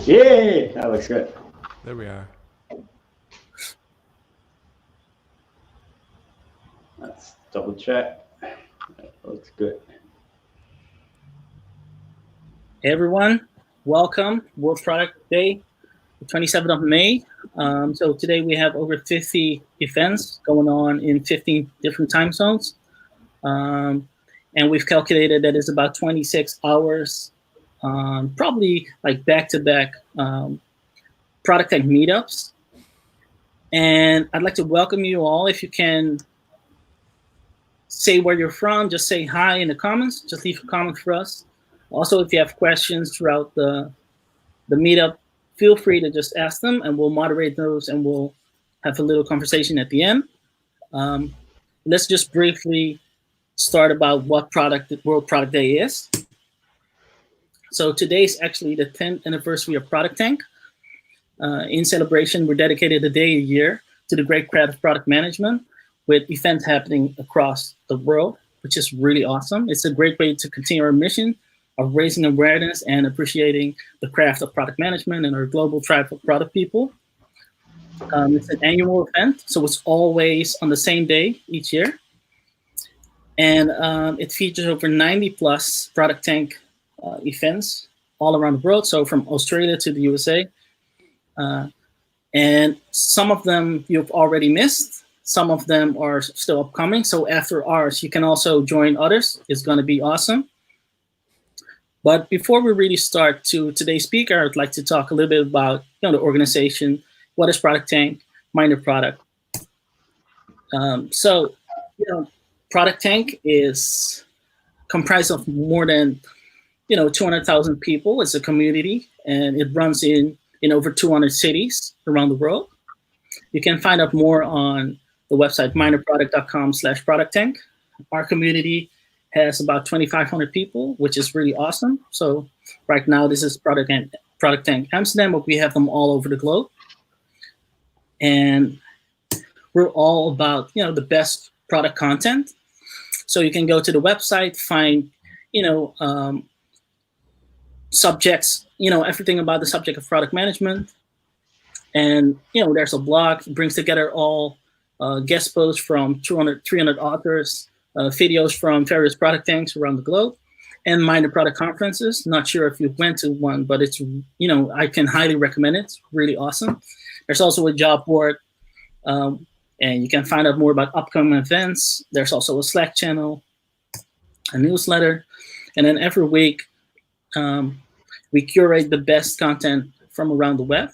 Yay! That looks good. There we are. Let's double check. That looks good. Hey everyone, welcome. World Product Day, the 27th of May. So today we have over 50 events going on in 15 different time zones. And we've calculated that it's about 26 hours, probably like back-to-back ProductTank meetups. And I'd like to welcome you all. If you can say where you're from, just say hi in the comments. Just leave a comment for us. Also, if you have questions throughout the meetup, feel free to just ask them, and we'll moderate those, and we'll have a little conversation at the end. Let's just briefly start about what World Product Day is. So today is actually the 10th anniversary of ProductTank. In celebration, we're dedicated a day a year to the great craft of product management, with events happening across the world, which is really awesome. It's a great way to continue our mission of raising awareness and appreciating the craft of product management and our global tribe of product people. It's an annual event, so it's always on the same day each year. And it features over 90 plus ProductTank events all around the world, so from Australia to the USA. And some of them you've already missed. Some of them are still upcoming. So after ours, you can also join others. It's going to be awesome. But before we really start to today's speaker, I'd like to talk a little bit about the organization. What is ProductTank? Minor Product. ProductTank is comprised of more than 200,000 people. It's a community, and it runs in over 200 cities around the world. You can find out more on the website minorproduct.com/ProductTank. Our community has about 2,500 people, which is really awesome. So right now, this is ProductTank Amsterdam, but we have them all over the globe. And we're all about, the best product content. So you can go to the website, find, subjects, everything about the subject of product management. And, there's a blog, it brings together all guest posts from 300 authors, videos from various product tanks around the globe, and minor product conferences. Not sure if you went to one, but it's, I can highly recommend it. It's really awesome. There's also a job board, and you can find out more about upcoming events. There's also a Slack channel, a newsletter, and then every week we curate the best content from around the web.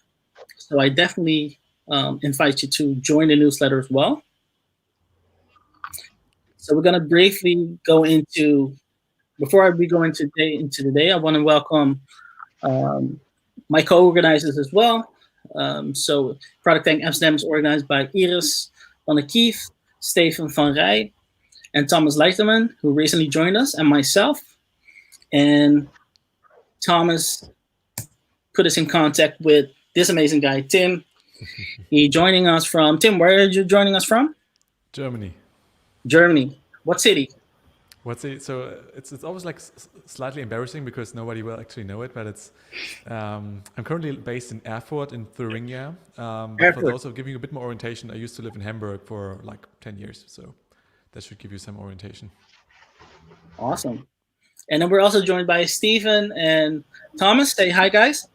So I definitely invite you to join the newsletter as well. So we're going to briefly go into, before we go into the day, I want to welcome my co-organizers as well. So ProductTank Amsterdam is organized by Iris van der Kief, Stefan van Rij, and Thomas Leiterman, who recently joined us, and myself. And Thomas put us in contact with this amazing guy, Tim. He's joining us from, Tim, where are you joining us from? Germany. Germany. What city? So it's always like slightly embarrassing because nobody will actually know it, but it's I'm currently based in Erfurt in Thuringia. But for those of giving you a bit more orientation, I used to live in Hamburg for like 10 years, so that should give you some orientation. Awesome. And then we're also joined by Stephen and Thomas. Say hi, guys.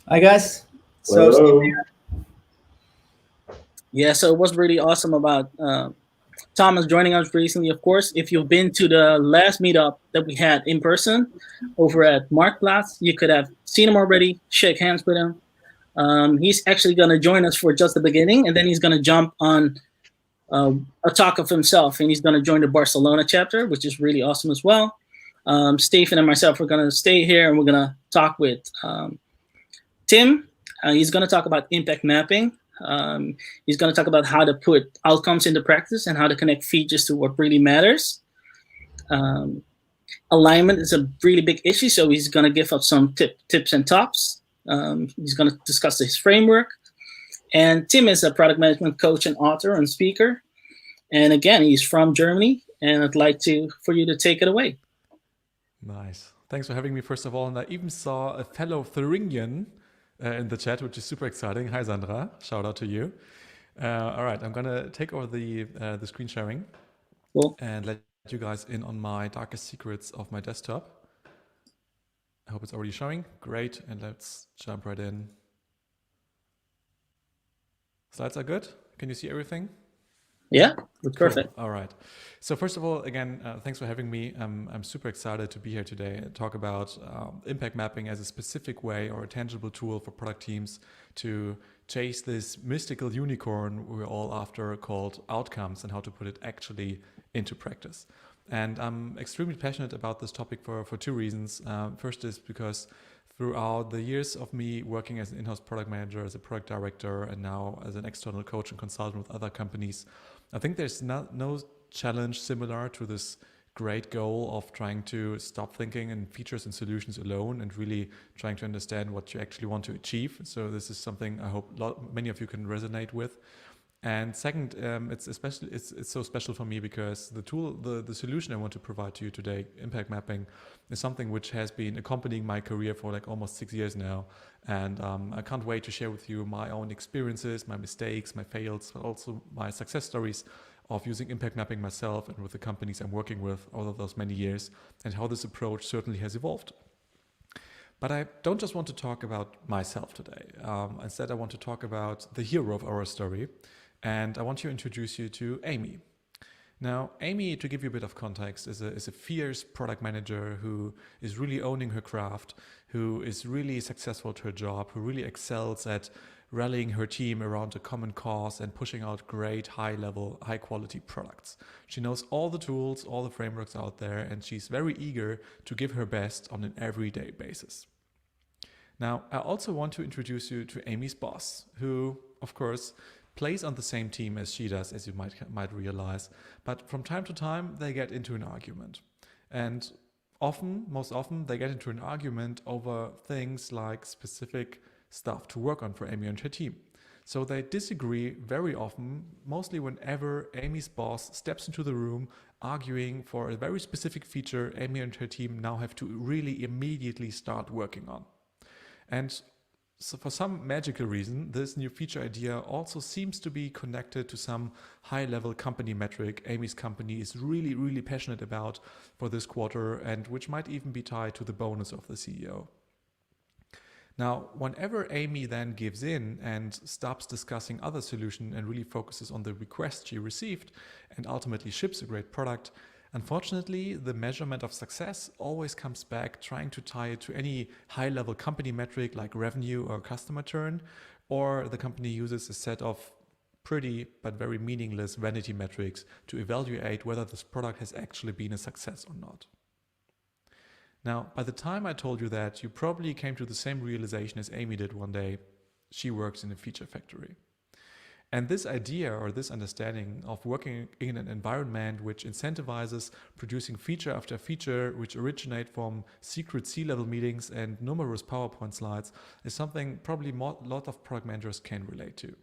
Hi, guys. So yeah, so it was really awesome about Thomas joining us recently. Of course, if you've been to the last meetup that we had in person over at Marktplaats, you could have seen him already, shake hands with him. He's actually going to join us for just the beginning, and then he's going to jump on a talk of himself, and he's going to join the Barcelona chapter, which is really awesome as well. Stephen and myself are going to stay here, and we're going to talk with Tim. He's going to talk about impact mapping. He's going to talk about how to put outcomes into practice and how to connect features to what really matters. Alignment is a really big issue, so he's going to give up some tips and tops. He's going to discuss his framework. And Tim is a product management coach and author and speaker. And again, he's from Germany, and I'd like for you to take it away. Nice. Thanks for having me, first of all. And I even saw a fellow Thuringian in the chat, which is super exciting. Hi, Sandra. Shout out to you. All right, I'm gonna take over the screen sharing Cool. and let you guys in on my darkest secrets of my desktop. I hope it's already showing. Great, and let's jump right in. Slides are good. Can you see everything? Yeah, that's perfect. All right. So first of all, again, thanks for having me. I'm super excited to be here today and talk about impact mapping as a specific way or a tangible tool for product teams to chase this mystical unicorn we're all after called outcomes and how to put it actually into practice. And I'm extremely passionate about this topic for two reasons. First is because throughout the years of me working as an in-house product manager, as a product director, and now as an external coach and consultant with other companies, I think there's no challenge similar to this great goal of trying to stop thinking in features and solutions alone and really trying to understand what you actually want to achieve. So this is something I hope many of you can resonate with. And second, it's so special for me because the solution I want to provide to you today, impact mapping, is something which has been accompanying my career for like almost 6 years now. And I can't wait to share with you my own experiences, my mistakes, my fails, but also my success stories of using impact mapping myself and with the companies I'm working with over those many years, and how this approach certainly has evolved. But I don't just want to talk about myself today. Instead, I want to talk about the hero of our story. And I want to introduce you to Amy. Now, Amy, to give you a bit of context, is a fierce product manager who is really owning her craft, who is really successful at her job, who really excels at rallying her team around a common cause and pushing out great, high-level, high-quality products. She knows all the tools, all the frameworks out there, and she's very eager to give her best on an everyday basis. Now, I also want to introduce you to Amy's boss, who, of course, plays on the same team as she does, as you might realize, but from time to time they get into an argument. And most often they get into an argument over things like specific stuff to work on for Amy and her team. So they disagree very often, mostly whenever Amy's boss steps into the room arguing for a very specific feature Amy and her team now have to really immediately start working on. And so for some magical reason, this new feature idea also seems to be connected to some high-level company metric Amy's company is really, really passionate about for this quarter, and which might even be tied to the bonus of the CEO. Now, whenever Amy then gives in and stops discussing other solution and really focuses on the request she received and ultimately ships a great product, unfortunately, the measurement of success always comes back trying to tie it to any high-level company metric like revenue or customer churn, or the company uses a set of pretty but very meaningless vanity metrics to evaluate whether this product has actually been a success or not. Now, by the time I told you that, you probably came to the same realization as Amy did one day. She works in a feature factory. And this idea or this understanding of working in an environment which incentivizes producing feature after feature, which originate from secret C-level meetings and numerous PowerPoint slides, is something probably a lot of product managers can relate to.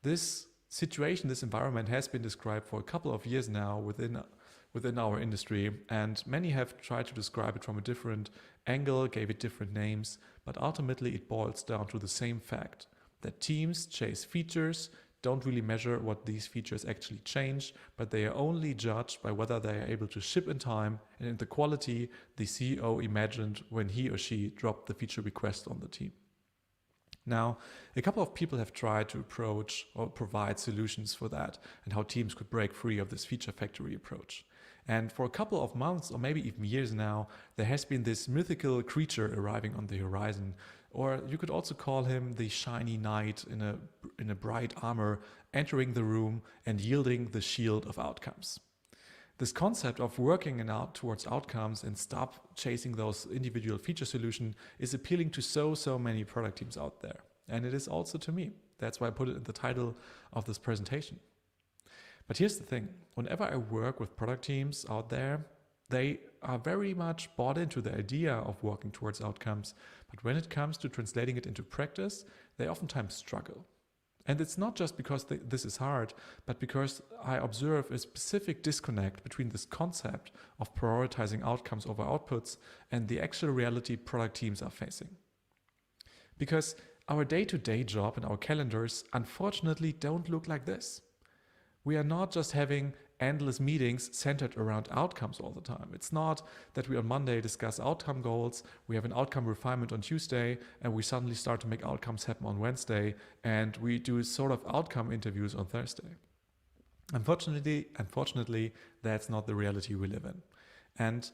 This situation, this environment has been described for a couple of years now within our industry, and many have tried to describe it from a different angle, gave it different names, but ultimately it boils down to the same fact that teams chase features, don't really measure what these features actually change, but they are only judged by whether they are able to ship in time and in the quality the CEO imagined when he or she dropped the feature request on the team. Now, a couple of people have tried to approach or provide solutions for that and how teams could break free of this feature factory approach. And for a couple of months or maybe even years now, there has been this mythical creature arriving on the horizon. Or you could also call him the shiny knight in a bright armor entering the room and yielding the shield of outcomes. This concept of working towards outcomes and stop chasing those individual feature solutions is appealing to so many product teams out there. And it is also to me. That's why I put it in the title of this presentation. But here's the thing. Whenever I work with product teams out there, they are very much bought into the idea of working towards outcomes, but when it comes to translating it into practice, they oftentimes struggle. And it's not just because this is hard, but because I observe a specific disconnect between this concept of prioritizing outcomes over outputs and the actual reality product teams are facing. Because our day-to-day job and our calendars unfortunately don't look like this. We are not just having endless meetings centered around outcomes all the time. It's not that we on Monday discuss outcome goals, we have an outcome refinement on Tuesday, and we suddenly start to make outcomes happen on Wednesday, and we do sort of outcome interviews on Thursday. Unfortunately, that's not the reality we live in. And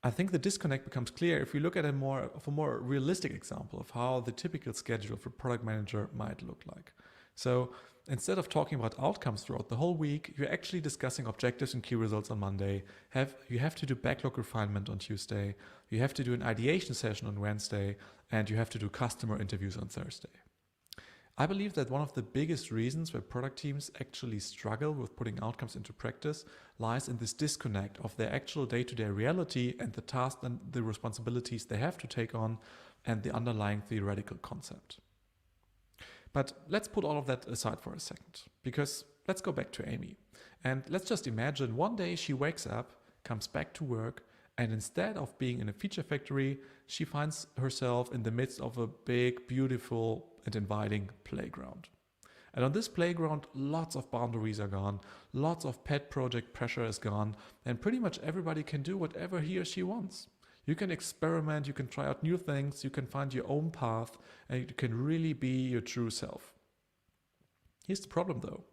I think the disconnect becomes clear if we look at a more realistic example of how the typical schedule for product manager might look like. So instead of talking about outcomes throughout the whole week, you're actually discussing objectives and key results on Monday. You have to do backlog refinement on Tuesday. You have to do an ideation session on Wednesday, and you have to do customer interviews on Thursday. I believe that one of the biggest reasons where product teams actually struggle with putting outcomes into practice lies in this disconnect of their actual day-to-day reality and the tasks and the responsibilities they have to take on and the underlying theoretical concept. But let's put all of that aside for a second, because let's go back to Amy. And let's just imagine one day she wakes up, comes back to work, and instead of being in a feature factory, she finds herself in the midst of a big, beautiful, and inviting playground. And on this playground, lots of boundaries are gone, lots of pet project pressure is gone, and pretty much everybody can do whatever he or she wants. You can experiment, you can try out new things, you can find your own path, and you can really be your true self. Here's the problem though.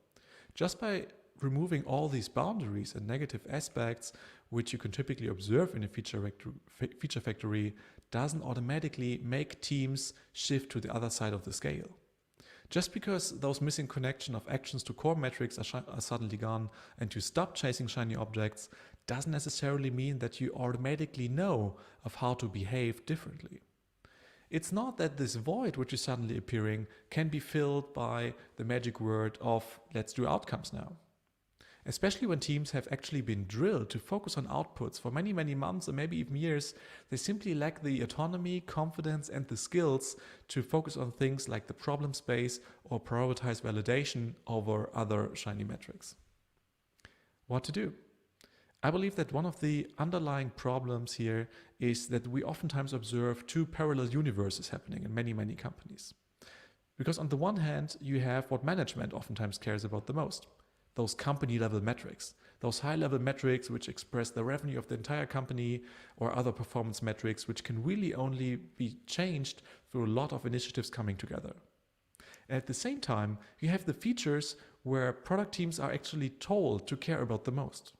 Just by removing all these boundaries and negative aspects, which you can typically observe in a feature factory, doesn't automatically make teams shift to the other side of the scale. Just because those missing connection of actions to core metrics are suddenly gone and you stop chasing shiny objects doesn't necessarily mean that you automatically know of how to behave differently. It's not that this void which is suddenly appearing can be filled by the magic word of let's do outcomes now. Especially when teams have actually been drilled to focus on outputs for many, many months or maybe even years, they simply lack the autonomy, confidence, and the skills to focus on things like the problem space or prioritize validation over other shiny metrics. What to do? I believe that one of the underlying problems here is that we oftentimes observe two parallel universes happening in many, many companies. Because on the one hand, you have what management oftentimes cares about the most. Those company level metrics, those high level metrics which express the revenue of the entire company or other performance metrics which can really only be changed through a lot of initiatives coming together. And at the same time, you have the features where product teams are actually told to care about the most.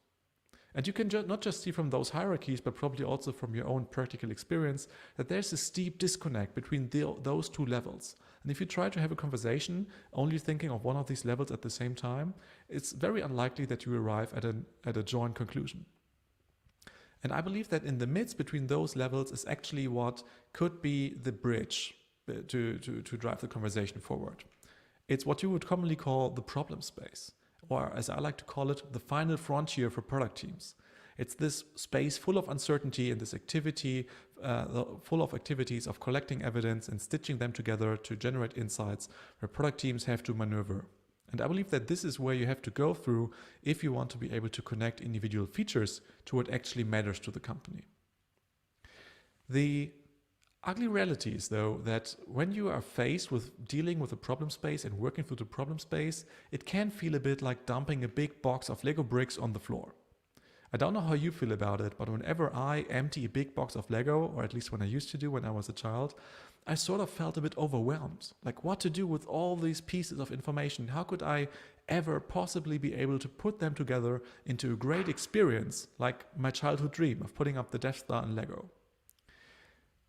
And you can not just see from those hierarchies, but probably also from your own practical experience, that there's a steep disconnect between those two levels. And if you try to have a conversation only thinking of one of these levels at the same time, it's very unlikely that you arrive at a joint conclusion. And I believe that in the midst between those levels is actually what could be the bridge to drive the conversation forward. It's what you would commonly call the problem space, or as I like to call it, the final frontier for product teams. It's this space full of uncertainty and this activity, full of activities of collecting evidence and stitching them together to generate insights where product teams have to maneuver. And I believe that this is where you have to go through if you want to be able to connect individual features to what actually matters to the company. The ugly reality is, though, that when you are faced with dealing with a problem space and working through the problem space, it can feel a bit like dumping a big box of Lego bricks on the floor. I don't know how you feel about it, but whenever I empty a big box of Lego, or at least when I used to do when I was a child, I sort of felt a bit overwhelmed. Like, what to do with all these pieces of information? How could I ever possibly be able to put them together into a great experience, like my childhood dream of putting up the Death Star in Lego?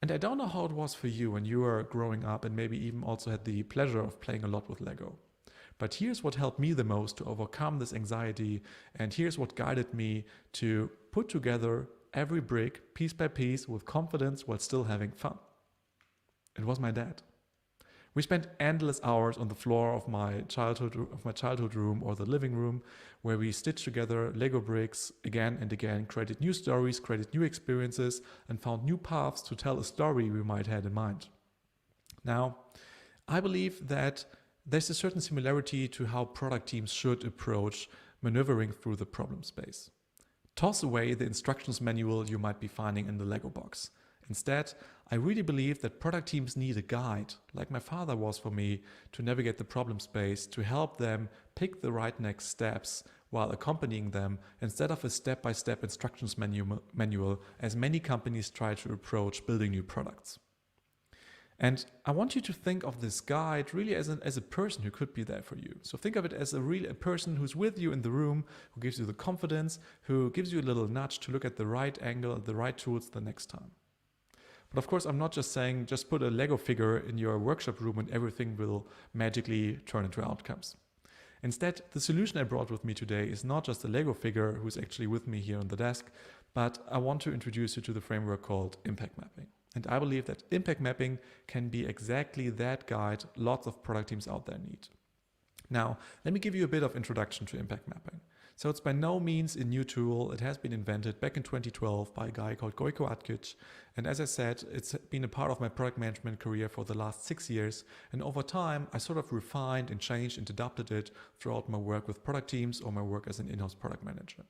And I don't know how it was for you when you were growing up and maybe even also had the pleasure of playing a lot with Lego. But here's what helped me the most to overcome this anxiety, and here's what guided me to put together every brick piece by piece with confidence while still having fun. It was my dad. We spent endless hours on the floor of my childhood room or the living room, where we stitched together Lego bricks again and again, created new stories, created new experiences, and found new paths to tell a story we might have in mind. Now, I believe that there's a certain similarity to how product teams should approach maneuvering through the problem space. Toss away the instructions manual you might be finding in the Lego box. Instead, I really believe that product teams need a guide, like my father was for me, to navigate the problem space, to help them pick the right next steps while accompanying them, instead of a step-by-step instructions manual, as many companies try to approach building new products. And I want you to think of this guide really as a person who could be there for you. So think of it as a person who's with you in the room, who gives you the confidence, who gives you a little nudge to look at the right angle, the right tools the next time. But of course, I'm not just saying just put a Lego figure in your workshop room and everything will magically turn into outcomes. Instead, the solution I brought with me today is not just a Lego figure who's actually with me here on the desk, but I want to introduce you to the framework called impact mapping. And I believe that impact mapping can be exactly that guide lots of product teams out there need. Now, let me give you a bit of introduction to impact mapping. So it's by no means a new tool. It has been invented back in 2012 by a guy called Gojko Atkic. And as I said, it's been a part of my product management career for the last 6 years. And over time, I sort of refined and changed and adapted it throughout my work with product teams or my work as an in-house product manager.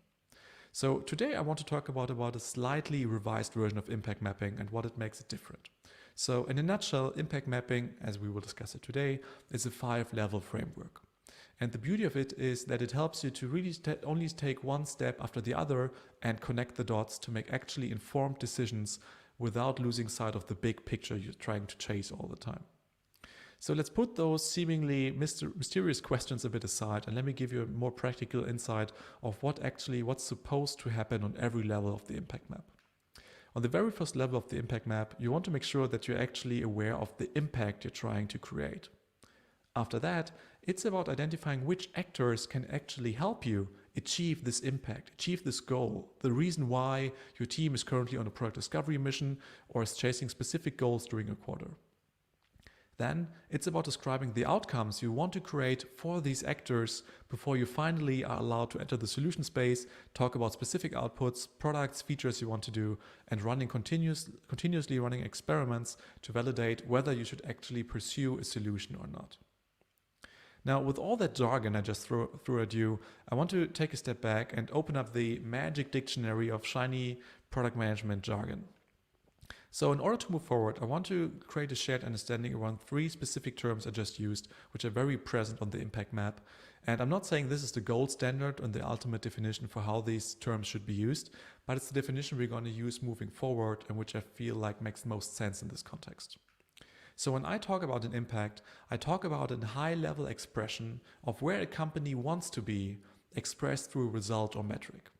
So today I want to talk about a slightly revised version of impact mapping and what it makes it different. So in a nutshell, impact mapping, as we will discuss it today, is a 5-level framework. And the beauty of it is that it helps you to really only take one step after the other and connect the dots to make actually informed decisions without losing sight of the big picture you're trying to chase all the time. So let's put those seemingly mysterious questions a bit aside and let me give you a more practical insight of what's supposed to happen on every level of the impact map. On the very first level of the impact map, you want to make sure that you're actually aware of the impact you're trying to create. After that, it's about identifying which actors can actually help you achieve this impact, achieve this goal, the reason why your team is currently on a product discovery mission or is chasing specific goals during a quarter. Then it's about describing the outcomes you want to create for these actors before you finally are allowed to enter the solution space, talk about specific outputs, products, features you want to do, and continuously running experiments to validate whether you should actually pursue a solution or not. Now, with all that jargon I just threw at you, I want to take a step back and open up the magic dictionary of shiny product management jargon. So in order to move forward, I want to create a shared understanding around 3 specific terms I just used, which are very present on the impact map. And I'm not saying this is the gold standard and the ultimate definition for how these terms should be used, but it's the definition we're going to use moving forward and which I feel like makes the most sense in this context. So when I talk about an impact, I talk about a high-level expression of where a company wants to be expressed through a result or metric.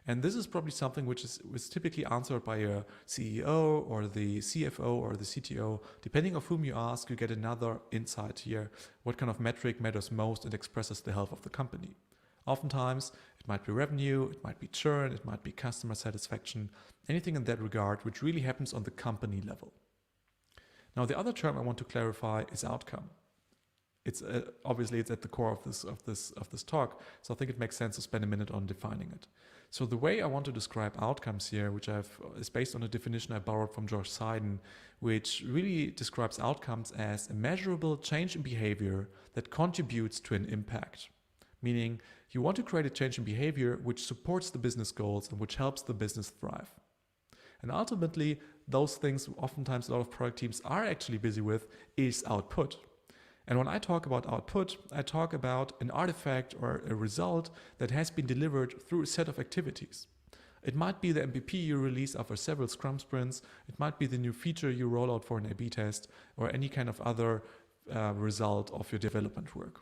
And this is probably something which is typically answered by a CEO or the CFO or the CTO. Depending on whom you ask, you get another insight here. What kind of metric matters most and expresses the health of the company? Oftentimes, it might be revenue, it might be churn, it might be customer satisfaction, anything in that regard which really happens on the company level. Now, the other term I want to clarify is outcome. It's obviously it's at the core of this talk, so I think it makes sense to spend a minute on defining it. So the way I want to describe outcomes here, which is based on a definition I borrowed from George Seiden, which really describes outcomes as a measurable change in behavior that contributes to an impact. Meaning, you want to create a change in behavior which supports the business goals and which helps the business thrive. And ultimately, those things oftentimes a lot of product teams are actually busy with is output. And when I talk about output, I talk about an artifact or a result that has been delivered through a set of activities. It might be the MVP you release after several Scrum sprints, it might be the new feature you roll out for an A/B test, or any kind of other result of your development work.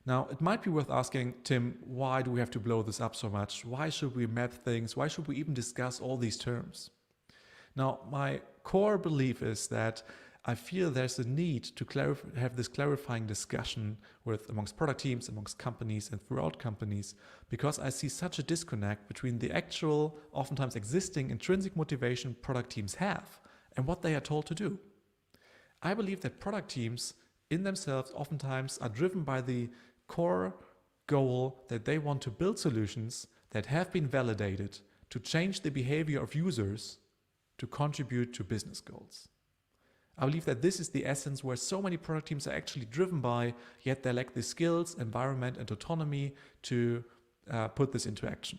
Now, it might be worth asking, Tim, why do we have to blow this up so much? Why should we map things? Why should we even discuss all these terms? Now, my core belief is that I feel there's a need to have this clarifying discussion amongst product teams, amongst companies, and throughout companies, because I see such a disconnect between the actual, oftentimes existing intrinsic motivation product teams have and what they are told to do. I believe that product teams in themselves oftentimes are driven by the core goal that they want to build solutions that have been validated to change the behavior of users to contribute to business goals. I believe that this is the essence where so many product teams are actually driven by, yet they lack the skills, environment, and autonomy to put this into action.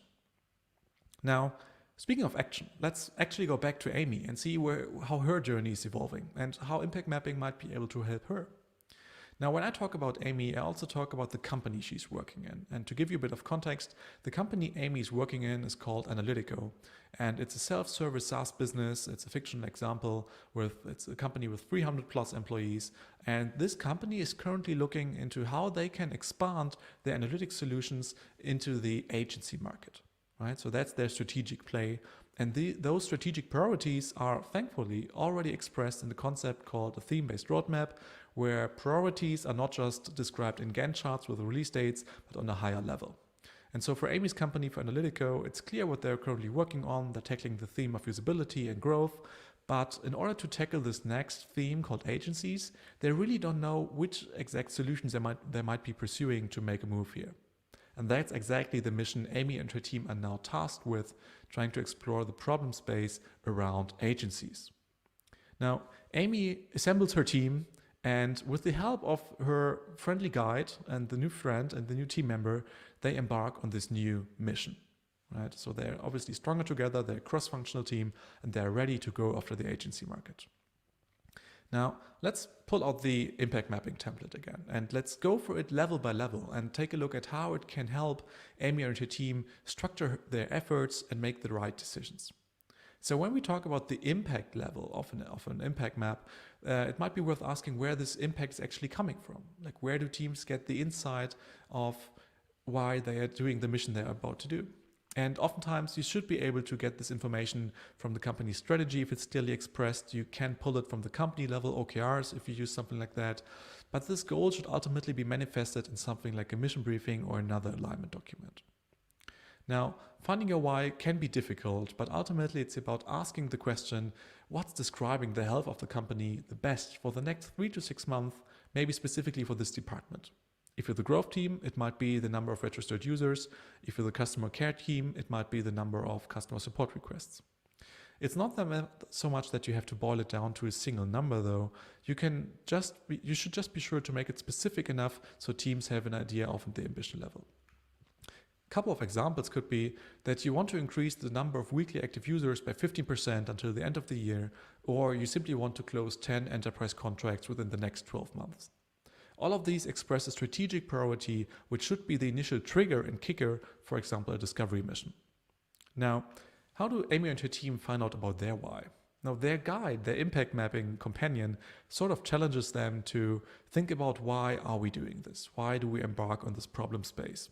Now, Speaking of action, let's actually go back to Amy and see how her journey is evolving and how impact mapping might be able to help her. Now, when I talk about Amy, I also talk about the company she's working in. And to give you a bit of context, the company Amy is working in is called Analytico. And it's a self-service SaaS business. It's a fictional example. It's a company with 300 plus employees. And this company is currently looking into how they can expand their analytics solutions into the agency market. Right? So that's their strategic play. And those strategic priorities are thankfully already expressed in the concept called a theme-based roadmap, where priorities are not just described in Gantt charts with release dates, but on a higher level. And so for Amy's company, for Analytico, it's clear what they're currently working on. They're tackling the theme of usability and growth. But in order to tackle this next theme called agencies, they really don't know which exact solutions they might be pursuing to make a move here. And that's exactly the mission Amy and her team are now tasked with, trying to explore the problem space around agencies. Now, Amy assembles her team, and with the help of her friendly guide and the new friend and the new team member, they embark on this new mission. Right? So they're obviously stronger together, they're a cross-functional team, and they're ready to go after the agency market. Now, let's pull out the impact mapping template again, and let's go for it level by level and take a look at how it can help Amy and her team structure their efforts and make the right decisions. So when we talk about the impact level of an impact map, it might be worth asking where this impact is actually coming from. Like, where do teams get the insight of why they are doing the mission they're about to do? And oftentimes you should be able to get this information from the company strategy if it's clearly expressed. You can pull it from the company level OKRs if you use something like that. But this goal should ultimately be manifested in something like a mission briefing or another alignment document. Now, finding your why can be difficult, but ultimately it's about asking the question, what's describing the health of the company the best for the next 3 to 6 months, maybe specifically for this department? If you're the growth team, it might be the number of registered users. If you're the customer care team, it might be the number of customer support requests. It's not so much that you have to boil it down to a single number, though. You should just be sure to make it specific enough so teams have an idea of the ambition level. A couple of examples could be that you want to increase the number of weekly active users by 15% until the end of the year, or you simply want to close 10 enterprise contracts within the next 12 months. All of these express a strategic priority, which should be the initial trigger and kicker, for example, a discovery mission. Now, how do Amy and her team find out about their why? Now, their guide, their impact mapping companion, sort of challenges them to think about why are we doing this? Why do we embark on this problem space?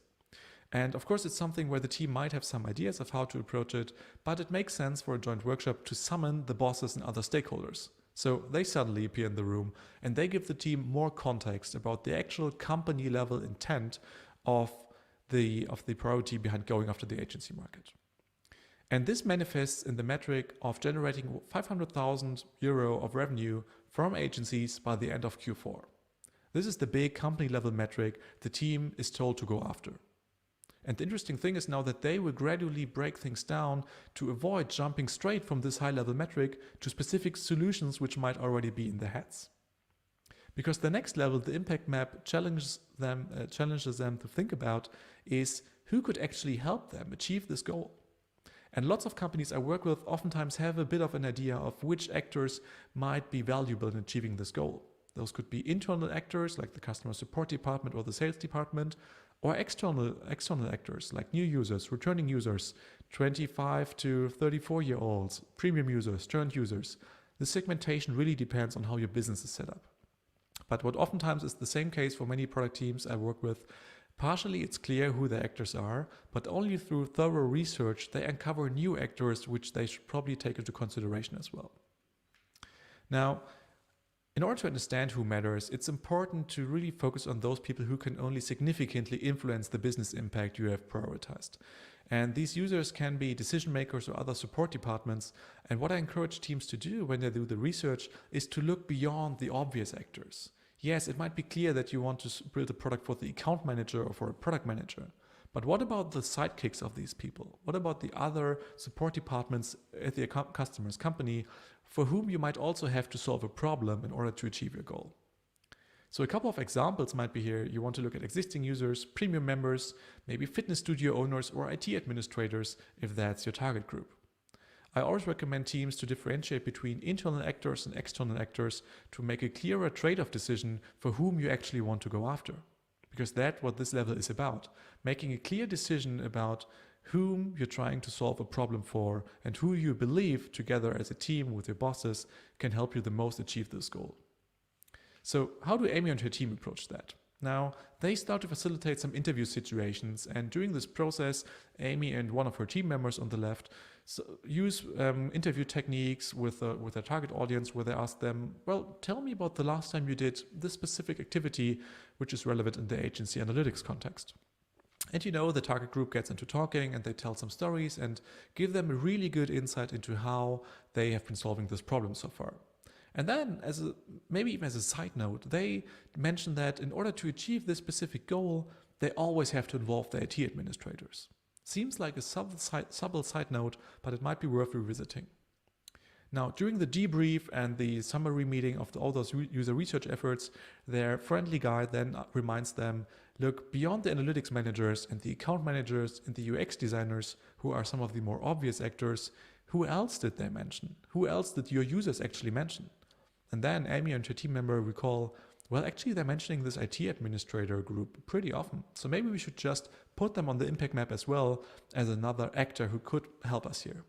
And of course, it's something where the team might have some ideas of how to approach it, but it makes sense for a joint workshop to summon the bosses and other stakeholders. So they suddenly appear in the room and they give the team more context about the actual company level intent of the priority behind going after the agency market. And this manifests in the metric of generating 500,000 euro of revenue from agencies by the end of Q4. This is the big company level metric the team is told to go after. And the interesting thing is now that they will gradually break things down to avoid jumping straight from this high-level metric to specific solutions which might already be in their heads. Because the next level, the impact map challenges them to think about is who could actually help them achieve this goal. And lots of companies I work with oftentimes have a bit of an idea of which actors might be valuable in achieving this goal. Those could be internal actors like the customer support department or the sales department, or external actors like new users, returning users, 25 to 34-year-olds, premium users, churned users. The segmentation really depends on how your business is set up. But what oftentimes is the same case for many product teams I work with, partially it's clear who the actors are, but only through thorough research they uncover new actors which they should probably take into consideration as well. Now, in order to understand who matters, it's important to really focus on those people who can only significantly influence the business impact you have prioritized. And these users can be decision makers or other support departments. And what I encourage teams to do when they do the research is to look beyond the obvious actors. Yes, it might be clear that you want to build a product for the account manager or for a product manager. But what about the sidekicks of these people? What about the other support departments at the customer's company for whom you might also have to solve a problem in order to achieve your goal? So a couple of examples might be here. You want to look at existing users, premium members, maybe fitness studio owners or IT administrators if that's your target group. I always recommend teams to differentiate between internal actors and external actors to make a clearer trade-off decision for whom you actually want to go after. Because that's what this level is about, making a clear decision about whom you're trying to solve a problem for and who you believe together as a team with your bosses can help you the most achieve this goal. So how do Amy and her team approach that? Now, they start to facilitate some interview situations, and during this process, Amy and one of her team members on the left use interview techniques with their target audience where they ask them, well, tell me about the last time you did this specific activity which is relevant in the agency analytics context. And the target group gets into talking and they tell some stories and give them a really good insight into how they have been solving this problem so far. And then, maybe even as a side note, they mention that in order to achieve this specific goal, they always have to involve the IT administrators. Seems like a subtle side note, but it might be worth revisiting. Now, during the debrief and the summary meeting of all those user research efforts, their friendly guide then reminds them, look, beyond the analytics managers and the account managers and the UX designers, who are some of the more obvious actors, who else did they mention? Who else did your users actually mention? And then Amy and her team member recall, well, actually they're mentioning this IT administrator group pretty often. So maybe we should just put them on the impact map as well as another actor who could help us here.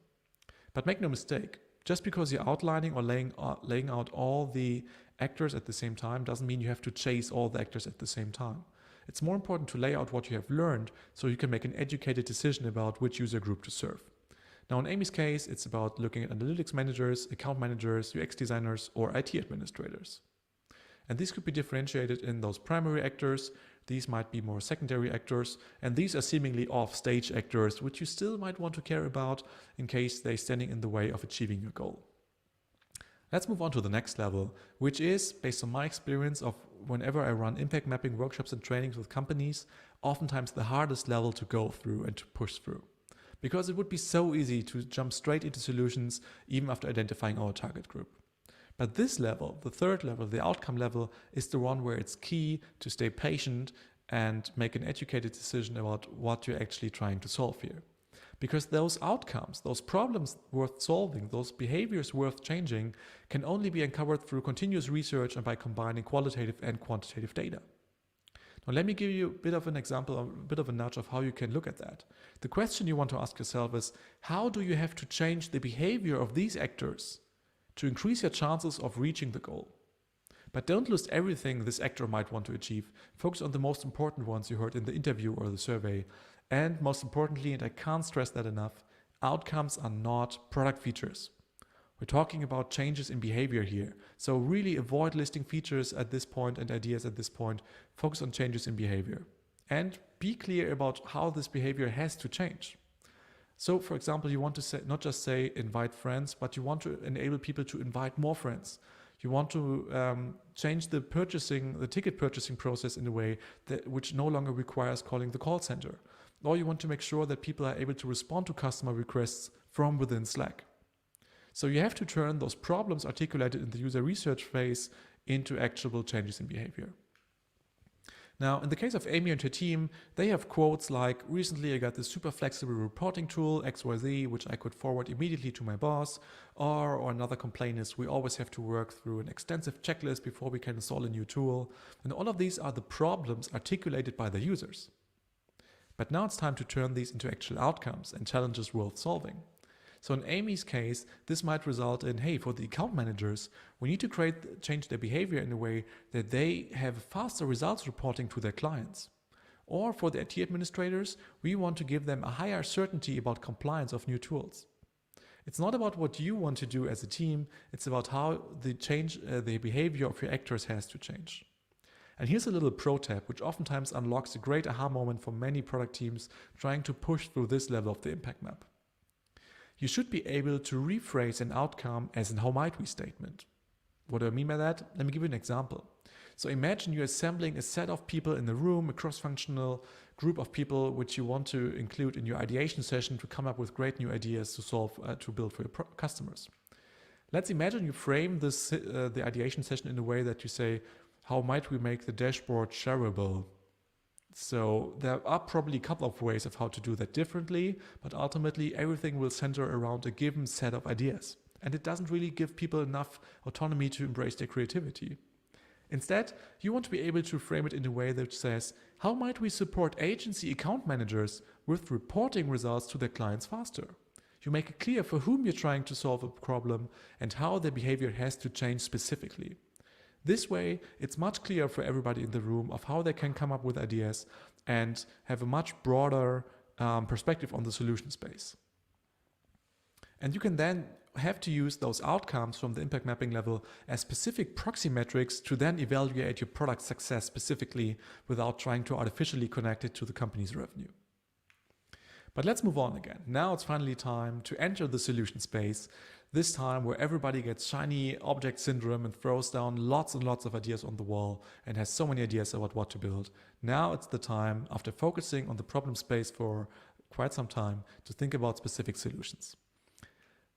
But make no mistake, just because you're outlining or laying out all the actors at the same time doesn't mean you have to chase all the actors at the same time. It's more important to lay out what you have learned so you can make an educated decision about which user group to serve. Now, in Amy's case, it's about looking at analytics managers, account managers, UX designers, or IT administrators. And these could be differentiated in those primary actors, these might be more secondary actors, and these are seemingly off-stage actors, which you still might want to care about in case they're standing in the way of achieving your goal. Let's move on to the next level, which is, based on my experience of whenever I run impact mapping workshops and trainings with companies, oftentimes the hardest level to go through and to push through. Because it would be so easy to jump straight into solutions even after identifying our target group. But this level, the third level, the outcome level, is the one where it's key to stay patient and make an educated decision about what you're actually trying to solve here. Because those outcomes, those problems worth solving, those behaviors worth changing, can only be uncovered through continuous research and by combining qualitative and quantitative data. Now, let me give you a bit of an example, a bit of a nudge of how you can look at that. The question you want to ask yourself is, how do you have to change the behavior of these actors to increase your chances of reaching the goal? But don't list everything this actor might want to achieve. Focus on the most important ones you heard in the interview or the survey. And most importantly, and I can't stress that enough, outcomes are not product features. We're talking about changes in behavior here. So really avoid listing features at this point and ideas at this point. Focus on changes in behavior. And be clear about how this behavior has to change. So, for example, you want to say, not just say invite friends, but you want to enable people to invite more friends. You want to change the ticket purchasing process in a way which no longer requires calling the call center. Or you want to make sure that people are able to respond to customer requests from within Slack. So you have to turn those problems articulated in the user research phase into actionable changes in behavior. Now, in the case of Amy and her team, they have quotes like, recently I got this super flexible reporting tool, XYZ, which I could forward immediately to my boss. Or another complaint is, we always have to work through an extensive checklist before we can install a new tool. And all of these are the problems articulated by the users. But now it's time to turn these into actual outcomes and challenges worth solving. So in Amy's case, this might result in, hey, for the account managers, we need to change their behavior in a way that they have faster results reporting to their clients. Or for the IT administrators, we want to give them a higher certainty about compliance of new tools. It's not about what you want to do as a team, it's about how the behavior of your actors has to change. And here's a little pro tip, which oftentimes unlocks a great aha moment for many product teams trying to push through this level of the impact map. You should be able to rephrase an outcome as an how might we statement. What do I mean by that? Let me give you an example. So imagine you're assembling a set of people in a room, a cross-functional group of people which you want to include in your ideation session to come up with great new ideas to build for your customers. Let's imagine you frame the ideation session in a way that you say, how might we make the dashboard shareable? So there are probably a couple of ways of how to do that differently, but ultimately everything will center around a given set of ideas. And it doesn't really give people enough autonomy to embrace their creativity. Instead, you want to be able to frame it in a way that says, how might we support agency account managers with reporting results to their clients faster? You make it clear for whom you're trying to solve a problem and how their behavior has to change specifically. This way, it's much clearer for everybody in the room of how they can come up with ideas and have a much broader perspective on the solution space. And you can then have to use those outcomes from the impact mapping level as specific proxy metrics to then evaluate your product success specifically without trying to artificially connect it to the company's revenue. But let's move on again. Now it's finally time to enter the solution space, this time where everybody gets shiny object syndrome and throws down lots and lots of ideas on the wall and has so many ideas about what to build. Now it's the time, after focusing on the problem space for quite some time, to think about specific solutions.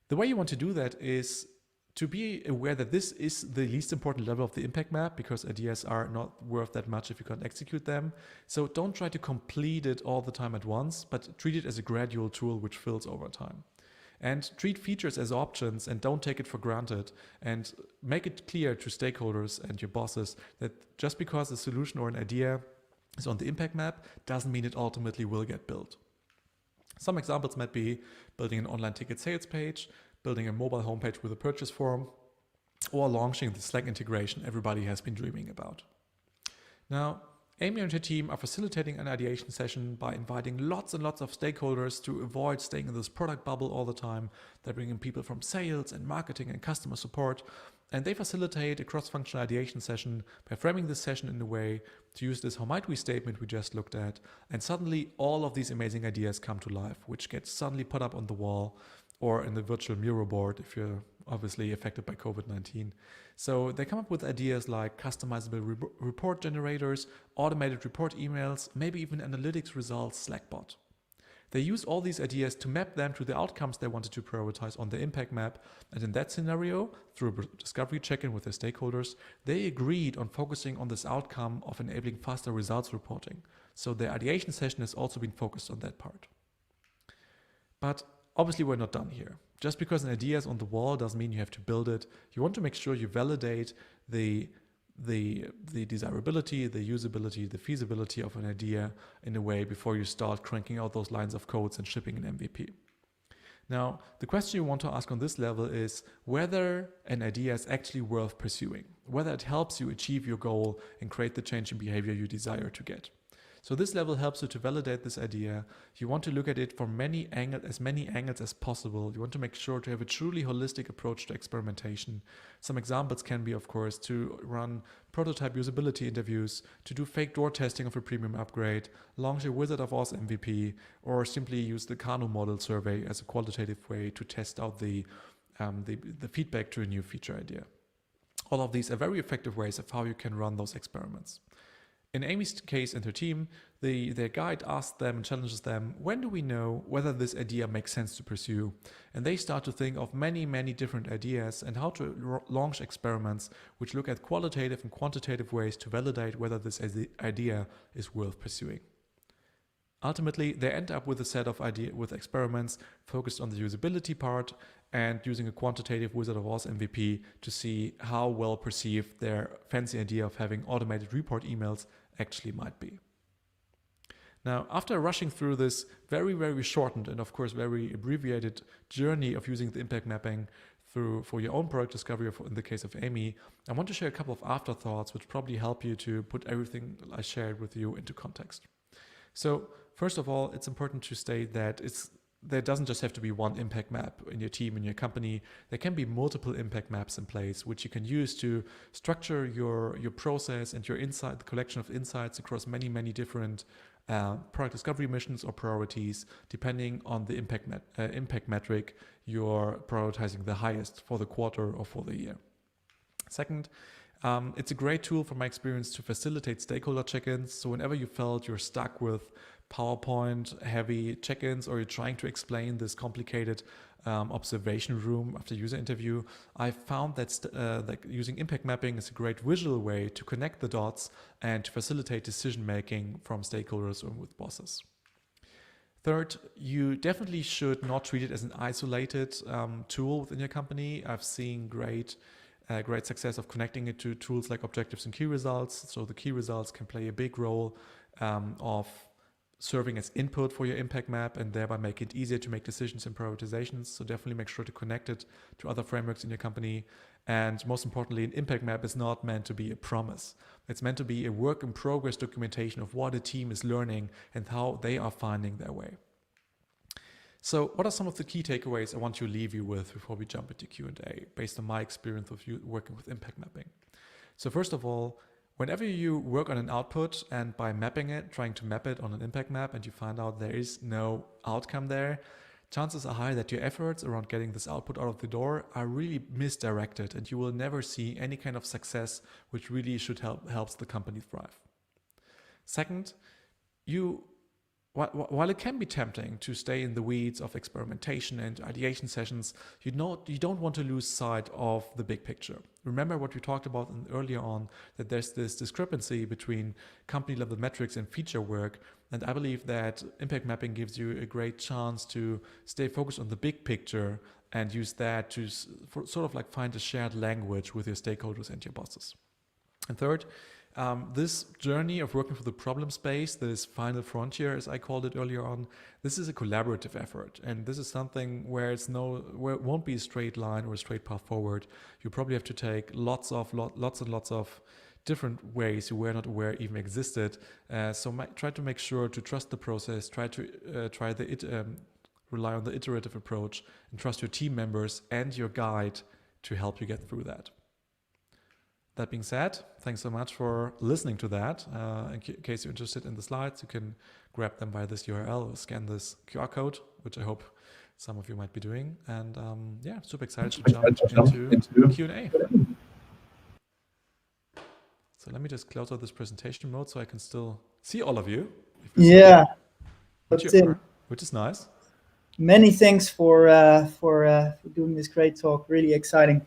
The way you want to do that is to be aware that this is the least important level of the impact map, because ideas are not worth that much if you can't execute them. So don't try to complete it all the time at once, but treat it as a gradual tool which fills over time. And treat features as options and don't take it for granted, and make it clear to stakeholders and your bosses that just because a solution or an idea is on the impact map doesn't mean it ultimately will get built. Some examples might be building an online ticket sales page, building a mobile homepage with a purchase form, or launching the Slack integration everybody has been dreaming about. Now, Amy and her team are facilitating an ideation session by inviting lots and lots of stakeholders to avoid staying in this product bubble all the time. They're bringing people from sales and marketing and customer support, and they facilitate a cross-functional ideation session by framing this session in a way to use this how might we statement we just looked at, and suddenly all of these amazing ideas come to life, which get suddenly put up on the wall or in the virtual mural board if you're obviously affected by COVID-19. So they come up with ideas like customizable report generators, automated report emails, maybe even analytics results Slackbot. They use all these ideas to map them to the outcomes they wanted to prioritize on the impact map. And in that scenario, through a discovery check-in with their stakeholders, they agreed on focusing on this outcome of enabling faster results reporting. So their ideation session has also been focused on that part. But obviously, we're not done here. Just because an idea is on the wall doesn't mean you have to build it. You want to make sure you validate the desirability, the usability, the feasibility of an idea in a way before you start cranking out those lines of codes and shipping an MVP. Now, the question you want to ask on this level is whether an idea is actually worth pursuing, whether it helps you achieve your goal and create the change in behavior you desire to get. So this level helps you to validate this idea. You want to look at it from as many angles as possible. You want to make sure to have a truly holistic approach to experimentation. Some examples can be, of course, to run prototype usability interviews, to do fake door testing of a premium upgrade, launch a Wizard of Oz MVP, or simply use the Kano model survey as a qualitative way to test out the feedback to a new feature idea. All of these are very effective ways of how you can run those experiments. In Amy's case and her team, their guide asks them and challenges them, when do we know whether this idea makes sense to pursue? And they start to think of many, many different ideas and how to launch experiments which look at qualitative and quantitative ways to validate whether this idea is worth pursuing. Ultimately, they end up with a set of experiments focused on the usability part and using a quantitative Wizard of Oz MVP to see how well perceived their fancy idea of having automated report emails actually might be. Now, after rushing through this very, very shortened and of course very abbreviated journey of using the impact mapping for your own product discovery, in the case of Amy, I want to share a couple of afterthoughts which probably help you to put everything I shared with you into context. So first of all, it's important to state that there doesn't just have to be one impact map in your team, in your company. There can be multiple impact maps in place, which you can use to structure your process and your the collection of insights across many, many different product discovery missions or priorities, depending on the impact metric you're prioritizing the highest for the quarter or for the year. Second, it's a great tool from my experience to facilitate stakeholder check-ins. So whenever you felt you're stuck with PowerPoint heavy check-ins, or you're trying to explain this complicated observation room after user interview, I found that like using impact mapping is a great visual way to connect the dots and to facilitate decision making from stakeholders or with bosses. Third, you definitely should not treat it as an isolated tool within your company. I've seen great success of connecting it to tools like objectives and key results. So the key results can play a big role of serving as input for your impact map and thereby make it easier to make decisions and prioritizations. So definitely make sure to connect it to other frameworks in your company. And most importantly, an impact map is not meant to be a promise. It's meant to be a work in progress documentation of what a team is learning and how they are finding their way. So what are some of the key takeaways I want to leave you with before we jump into Q&A based on my experience of you working with impact mapping? So first of all, whenever you work on an output and by mapping it, trying to map it on an impact map, and you find out there is no outcome there, chances are high that your efforts around getting this output out of the door are really misdirected, and you will never see any kind of success which really should helps the company thrive. Second, while it can be tempting to stay in the weeds of experimentation and ideation sessions, you don't want to lose sight of the big picture. Remember what we talked about earlier on, that there's this discrepancy between company level metrics and feature work. And I believe that impact mapping gives you a great chance to stay focused on the big picture and use that to sort of like find a shared language with your stakeholders and your bosses. And third, this journey of working for the problem space, this final frontier, as I called it earlier on, this is a collaborative effort. And this is something where it won't be a straight line or a straight path forward. You probably have to take lots and lots of different ways you were not aware even existed. So try to make sure to trust the process, rely on the iterative approach, and trust your team members and your guide to help you get through that. That being said, thanks so much for listening to that. In case you're interested in the slides, you can grab them via this URL or scan this QR code, which I hope some of you might be doing. And yeah, super excited to jump into Q&A. So let me just close out this presentation mode so I can still see all of you. Yeah, which is nice. Many thanks for doing this great talk. Really exciting.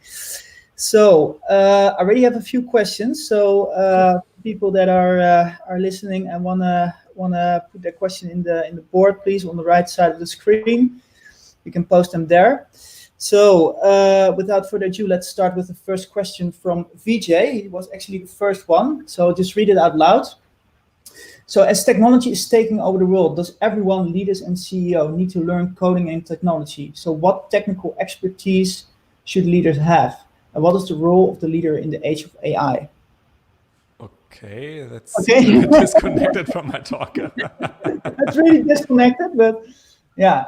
So I already have a few questions. So people that are listening and wanna put their question in the board, please, on the right side of the screen. You can post them there. So without further ado, let's start with the first question from VJ. It was actually the first one. So just read it out loud. So as technology is taking over the world, does everyone, leaders and CEO, need to learn coding and technology? So what technical expertise should leaders have? And what is the role of the leader in the age of AI? Okay, that's disconnected from my talk. That's really disconnected, but yeah.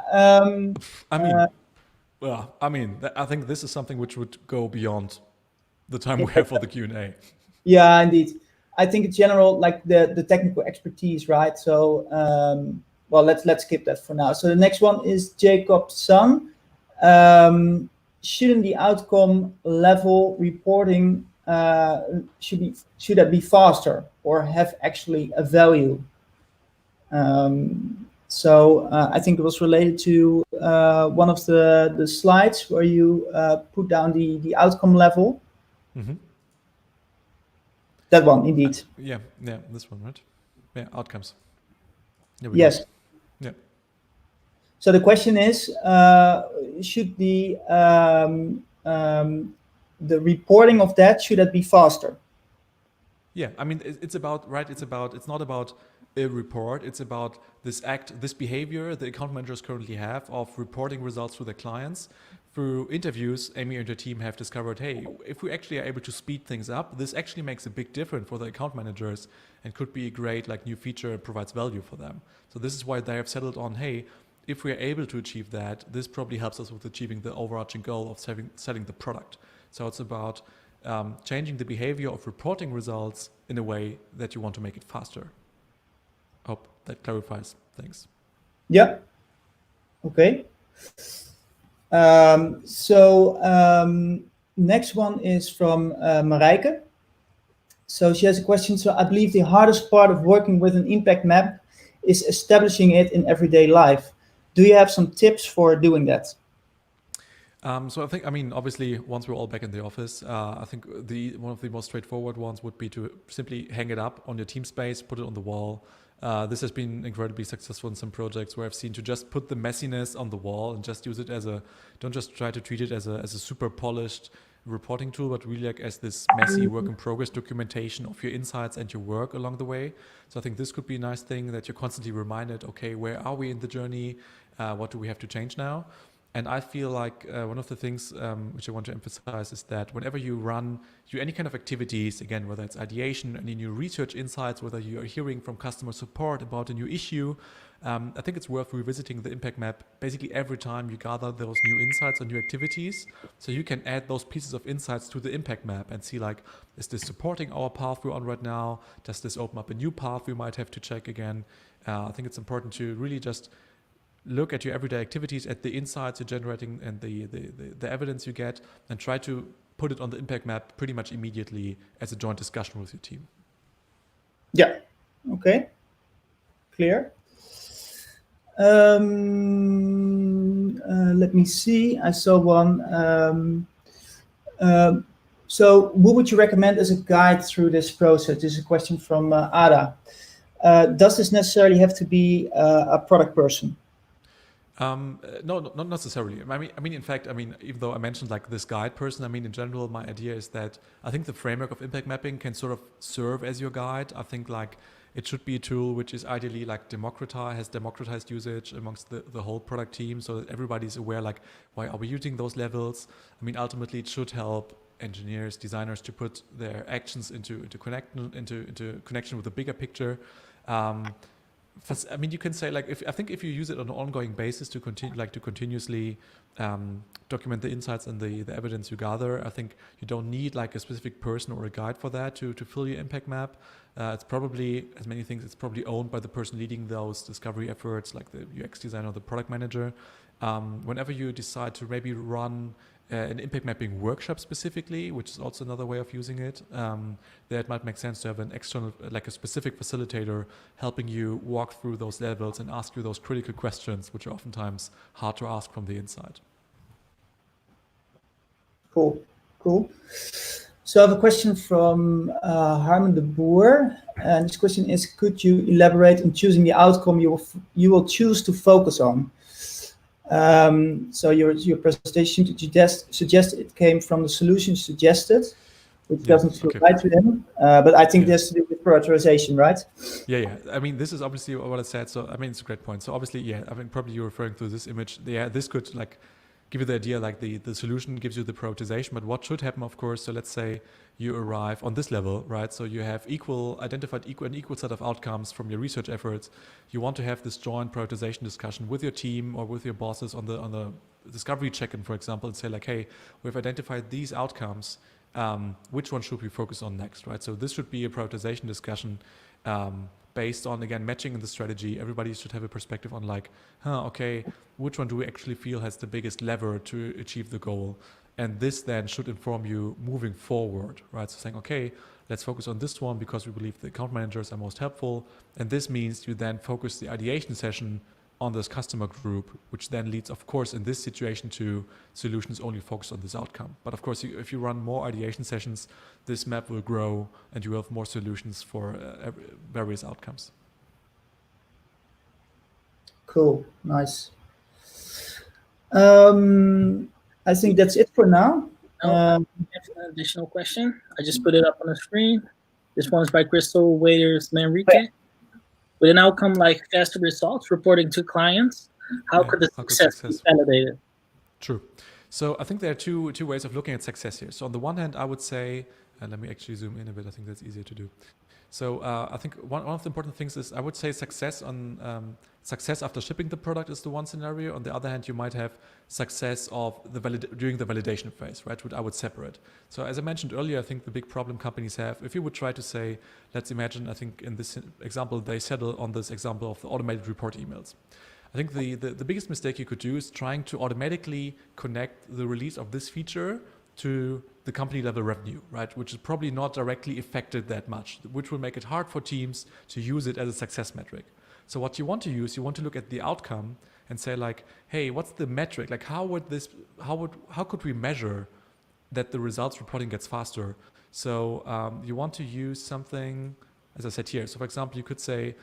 I think this is something which would go beyond the time we have for the Q&A. Yeah, indeed. I think in general, like the technical expertise, right? So, well, let's skip that for now. So the next one is Jacob Sung. Shouldn't the outcome level reporting should that be faster or have actually a value? So I think it was related to one of the slides where you put down the outcome level. Mm-hmm. That one, indeed. Yeah, this one, right? Yeah, outcomes. Yes. Yeah. So the question is, should the reporting of that, should that be faster? Yeah, I mean, it's not about a report, it's about this behavior the account managers currently have of reporting results to their clients. Through interviews, Amy and her team have discovered, hey, if we actually are able to speed things up, this actually makes a big difference for the account managers and could be a great new feature and provides value for them. So this is why they have settled on, hey, if we are able to achieve that, this probably helps us with achieving the overarching goal of selling the product. So it's about changing the behavior of reporting results in a way that you want to make it faster. Hope that clarifies things. Yeah. Okay. Next one is from Marijke. So she has a question. So I believe the hardest part of working with an impact map is establishing it in everyday life. Do you have some tips for doing that? So I mean, obviously, once we're all back in the office, I think one of the most straightforward ones would be to simply hang it up on your team space, put it on the wall. This has been incredibly successful in some projects where I've seen to just put the messiness on the wall and just use it don't just try to treat it as a super polished reporting tool, but really like as this messy work in progress documentation of your insights and your work along the way. So I think this could be a nice thing that you're constantly reminded, okay, where are we in the journey? What do we have to change now? And I feel like one of the things which I want to emphasize is that whenever you do any kind of activities, again, whether it's ideation, any new research insights, whether you are hearing from customer support about a new issue, I think it's worth revisiting the impact map basically every time you gather those new insights or new activities. So you can add those pieces of insights to the impact map and see like, is this supporting our path we're on right now? Does this open up a new path we might have to check again? I think it's important to really just look at your everyday activities, at the insights you're generating and the evidence you get, and try to put it on the impact map pretty much immediately as a joint discussion with your team. Yeah. Okay. Clear. Let me see. I saw one. So what would you recommend as a guide through this process? This is a question from Ada. Does this necessarily have to be a product person? No, not necessarily. I mean, in fact, even though I mentioned like this guide person, in general, my idea is that I think the framework of impact mapping can sort of serve as your guide. I think like it should be a tool which is ideally like has democratized usage amongst the whole product team, so that everybody's aware like, why are we using those levels? Ultimately, it should help engineers, designers to put their actions into connection with the bigger picture. You can say like if you use it on an ongoing basis to continuously document the insights and the evidence you gather, I think you don't need like a specific person or a guide for that to fill your impact map. It's probably, as many things, it's probably owned by the person leading those discovery efforts, like the UX designer or the product manager. Whenever you decide to maybe run an impact mapping workshop specifically, which is also another way of using it, there it might make sense to have an external, like a specific facilitator helping you walk through those levels and ask you those critical questions, which are oftentimes hard to ask from the inside. Cool. So I have a question from Harman de Boer, and this question is: could you elaborate on choosing the outcome you will choose to focus on? So your presentation suggests it came from the solution suggested, which doesn't feel right to them. But I think this has to do with prioritization, right? Yeah. This is obviously what I said. So it's a great point. So obviously, probably you're referring to this image. Yeah, this could like give you the idea, like the solution gives you the prioritization, but what should happen, of course, so let's say you arrive on this level, right? So you have identified an equal set of outcomes from your research efforts. You want to have this joint prioritization discussion with your team or with your bosses on the discovery check-in, for example, and say like, hey, we've identified these outcomes. Which one should we focus on next, right? So this should be a prioritization discussion based on, again, matching in the strategy. Everybody should have a perspective on like, which one do we actually feel has the biggest lever to achieve the goal? And this then should inform you moving forward, right? So saying, okay, let's focus on this one because we believe the account managers are most helpful. And this means you then focus the ideation session on this customer group, which then leads, of course, in this situation to solutions only focused on this outcome. But of course, if you run more ideation sessions, this map will grow and you will have more solutions for various outcomes. Cool, nice. I think that's it for now. We have an additional question. I just put it up on the screen. This one's by Crystal Waiters-Manrique. With an outcome like faster results reporting to clients, how could the success be validated? True. So I think there are two ways of looking at success here. So on the one hand, I would say, let me actually zoom in a bit. I think that's easier to do. So I think one of the important things is I would say success after shipping the product is the one scenario. On the other hand, you might have success of during the validation phase, right? Which I would separate. So as I mentioned earlier, I think the big problem companies have, if you would try to say, let's imagine, I think in this example, they settle on this example of the automated report emails. I think the biggest mistake you could do is trying to automatically connect the release of this feature to the company level revenue, right? Which is probably not directly affected that much, which will make it hard for teams to use it as a success metric. So what you want to use, you want to look at the outcome and say like, hey, what's the metric? Like how could we measure that the results reporting gets faster? So you want to use something, as I said here. So for example, you could say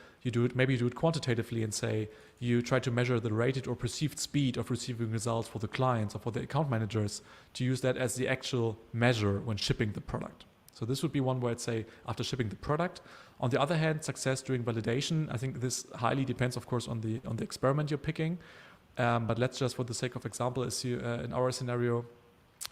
maybe you do it quantitatively and say you try to measure the rated or perceived speed of receiving results for the clients or for the account managers, to use that as the actual measure when shipping the product. So this would be one where I'd say after shipping the product. On the other hand, success during validation, I think this highly depends, of course, on the experiment you're picking. But let's just, for the sake of example, in our scenario,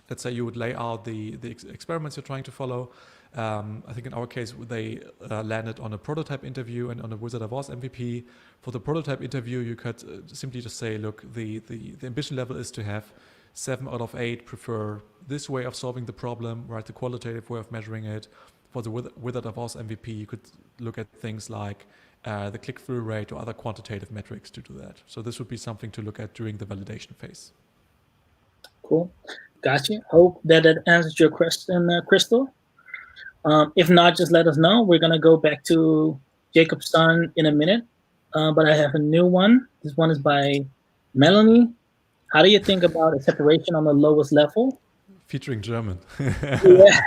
let's say you would lay out the experiments you're trying to follow. I think in our case, they landed on a prototype interview and on a Wizard of Oz MVP. For the prototype interview, you could simply just say, look, the ambition level is to have 7 out of 8 prefer this way of solving the problem, right? The qualitative way of measuring it. For the Wizard of Oz MVP, you could look at things like the click-through rate or other quantitative metrics to do that. So this would be something to look at during the validation phase. Cool. Gotcha. Hope that answers your question, Crystal. If not, just let us know. We're going to go back to Jacob's son in a minute. But I have a new one. This one is by Melanie. How do you think about a separation on the lowest level? Featuring German. Yeah,